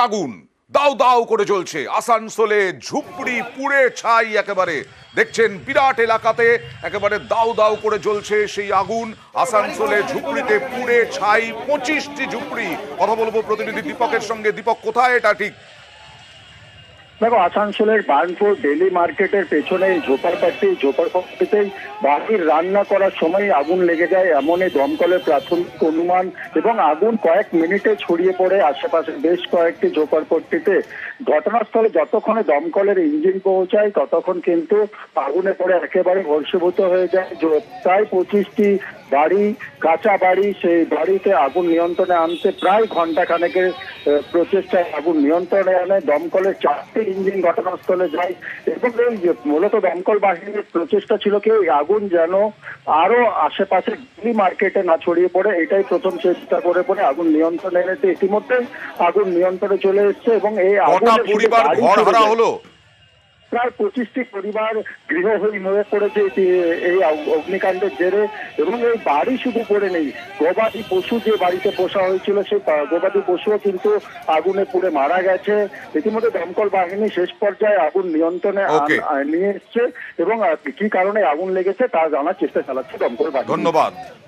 আগুন দাউ দাউ করে জ্বলছে। আসানসোলে ঝুপড়ি পুড়ে ছাই একেবারে। দেখছেন বিরাট এলাকাতে একেবারে দাউ দাউ করে জ্বলছে সেই আগুন। আসানসোলে ঝুপড়িতে পুড়ে ছাই 25টি ঝুপড়ি। কথা বলবো প্রতিনিধি দীপকের সঙ্গে। দীপক, কোথায় এটা ঠিক? দেখো, আসানসোলের বার্নপুর ডেলি মার্কেটের পেছনে ঝোপড়পট্টিতেই বাড়ির রান্না করার সময় আগুন লেগে যায় এমনই দমকলের প্রাথমিক অনুমান, এবং আগুন কয়েক মিনিটে ছড়িয়ে পড়ে আশেপাশে বেশ কয়েকটি ঝোপড়পট্টিতে। ঘটনাস্থলে যতক্ষণে দমকলের ইঞ্জিন পৌঁছায় ততক্ষণ কিন্তু আগুনে পড়ে একেবারে ভস্মীভূত হয়ে যায় প্রায় 25টি বাড়ি, কাঁচা বাড়ি। সেই বাড়িতে আগুন নিয়ন্ত্রণে আনতে প্রায় ঘন্টা খানেকের প্রচেষ্টায় আগুন নিয়ন্ত্রণে আনে দমকলের 4টি ইঞ্জিন ঘটনাস্থলে যায়, এবং এই মূলত দমকল বাহিনীর প্রচেষ্টা ছিল কি এই আগুন যেন আরো আশেপাশে ডেলি মার্কেটে না ছড়িয়ে পড়ে। এটাই প্রথম চেষ্টা করে পরে আগুন নিয়ন্ত্রণে এনেছে। ইতিমধ্যে আগুন নিয়ন্ত্রণে চলে এসছে এবং এই আগুন পরিবার ঘরহারা হলো। প্রায় 25টি পরিবার গৃহহীন হয়ে পড়েছে এই অগ্নিকাণ্ডের জেরে। এবং এই বাড়ি শুধু পড়ে নেই, গবাদি পশু যে বাড়িতে পোষা হয়েছিল সেই গবাদি পশুও কিন্তু আগুনে পুড়ে মারা গেছে। ইতিমধ্যে দমকল বাহিনী শেষ পর্যায়ে আগুন নিয়ন্ত্রণে নিয়ে এসছে এবং কি কারণে আগুন লেগেছে তা জানার চেষ্টা চালাচ্ছে দমকল বাহিনী। ধন্যবাদ।